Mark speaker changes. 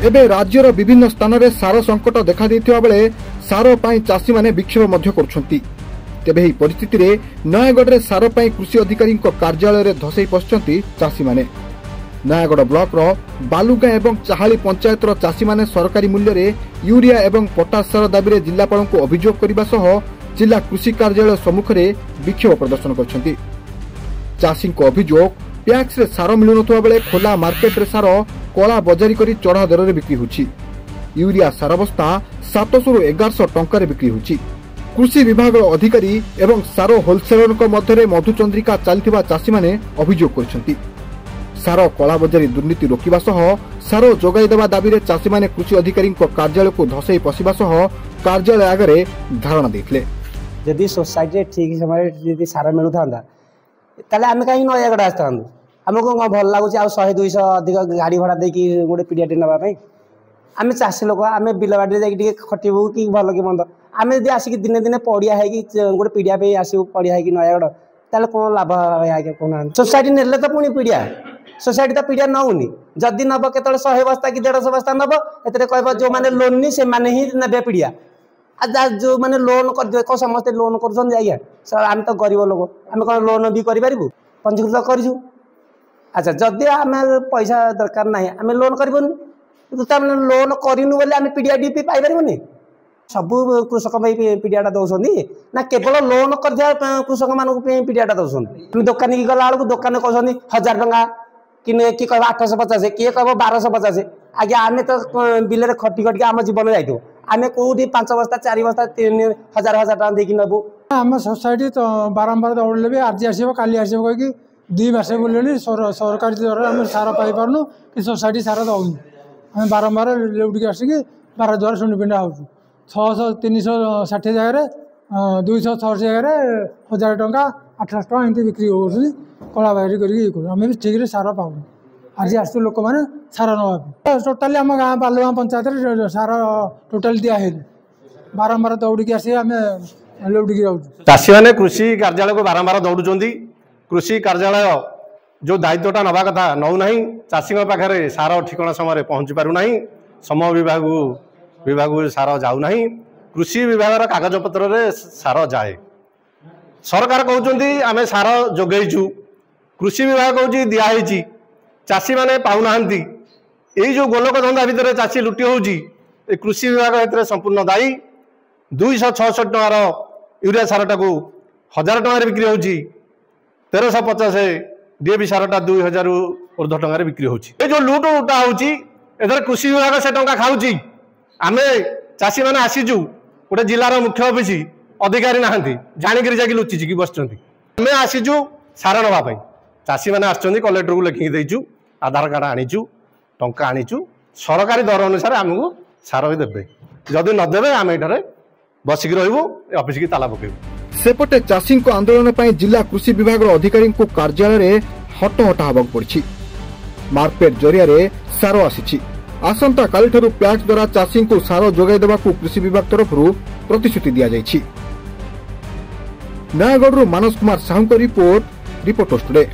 Speaker 1: एबे राज्यर विभिन्न स्थान में सार संकट देखा देथिबा बेले सार पई चासी माने विक्षोभ मध्य करुछंती। तेबे ही परिस्थिति रे नयागढ़ रे सार पई कृषि अधिकारी कार्यालय रे धसई पछंती चासी माने। नयागढ़ ब्लॉक रो बालुगां एवं चाहाली पंचायत रो चासी माने सरकारी मूल्य रे यूरिया एवं पोटास सार दाबी रे जिल्लापाल को अभियोग करबा सह जिला कृषि कार्यालय सम्मुख रे विक्षोभ प्रदर्शन करछंती। चासी को अभियोग पैक्स रे सार मिलु नथवा बेले खोला मार्केट रे सार कला बजारी करी चढ़ा दर रे बिक्री होछि। यूरिया सार बस्ता 700 रु 1100 टंका रे बिक्री होछि। कृषि विभाग अधिकारी एवं सार होलसेलर मध्य मधुचंद्रिका चलथिबा चासी माने अभियोग करछंती। सार कला बजारी दुर्नीति रोकिबा सह सार जोगाई देवा दाबी रे चासी माने कृषि अधिकारी कार्यालय को धसई पसिबा सह कार्यालय आगे धारणा देथिले।
Speaker 2: यदि सोसाइटी ठीक समय यदि सार मिलु थांदा ताले आमे काई नयागढ़ आस्तांदु हमको भल लागुच आ 100 200 अधिक गाड़ी भड़ा देकी गोटे पीडियाटी नबा पई आमे चासी लोक आमे बिलबाडी जाई टिके खटिबू कि भल कि मंद आमे यदि आसिक दिने दिने पड़िया है कि गोटे पीडिया पे आसू पड़िया है कि नयागढ़ ताले कोन लाभ आगे कोन सोसाइटी नेले तो पुनी पीडिया सोसाइटी तो पीडिया नउनी जदी नब केतले 100 बस्ता कि 150 बस्ता नब एतरे कहबो जो माने लोन नी से माने ही नेबे पीडिया आ जो माने लोन कर दे को समस्त लोन करछन जाइया सर हम तो गरीब लोग हम कोन लोन भी करि परिबू पंजीकृत करिजु। अच्छा जदि आम पैसा दरकार ना आम लोन करबन लोन करनु बोले आम पीडिया डीपी पाई पारबनी सबू कृषक पीडियाटा दौरान ना केवल लोन कर कृषक मान पीडियाटा दौरान दुकान की गला बेलू दुकान कहते 1000 टंका कि कह 850 किए कह 1250 आगे आम तो बिल खटी खटिक आम जीवन जाइए आम कौटी 5 बस्ता 4 बस्ता 3000 टका देकी नबू
Speaker 3: आम सोसाइटी तो बारंबार दौड़े भी आज आसो काली आसो कहीं 2 मास बुले सरकारी दर आम सार पाइपार कि सोसाइटी सार दौनी आम बारंबार लेउटिक आसिक 12 द्वार शुणिपिंडा हो 600 360 जगह 260 जगह 1000 टंका 800 टंका एमती बिक्री हो कला बाहरी कर ठीक से सार पाऊँ आज आस लोक मैंने सार ना टोटाली आम गाँ बालुगां पंचायत सार टोटाल दिहे बारंबार दौड़ी आस लेउटिक जाऊँ
Speaker 4: चाषी मैंने कृषि कार्यालय को बारंबार दौड़ुं कृषि कार्यालय जो दायित्वटा नवा कथा नौ ना चाषी पाखे सार ठिकणा समय पहुँची पारना समय विभाग सार जाऊना कृषि विभाग कागज पत्र रे सार जाए सरकार कहते आम सार जोगेचु कृषि विभाग कहूँ दिखाई चाषी मैंने पाऊना यही जो गोलक धंदा भितर चाषी लुटी होची कृषि विभाग ए संपूर्ण दायी 266 टंकार यूरिया सारटा को 1000 टंकार बिक्री हो 1350 डीएपी सारटा 2000 ऊर्ध्व टंकार बिक्री हो जो लुट उटा होची कृषि विभाग से टंका खाऊची आम चाषी मैंने आसीचु गोटे जिलार मुख्य ऑफिस अधिकारी ना जाणिक जाकि लुचिची कि बस आम आसीचु सार नापी चाषी मैंने आसछन्ती कलेक्टर को लिखिकी देचु आधार कार्ड आनीचु टंका आनीचु सरकारी दर अनुसार आमको सार भी देवे जदि नदेवे आम ये बसिक रही ऑफिस की ताला पकेबू।
Speaker 1: सेपटे चाषी आंदोलन पर जिला कृषि विभाग अधिकारी कार्यालय में हटहटा होगा पड़ी मार्केट जरिया सार आसी आसंता काली ठारू पैक्स द्वारा चाषी को सार जोगाई देवा कृषि विभाग तरफ प्रतिश्रुति दि जाइछि। Nayagarh Manas Kumar Sahu report reporters today.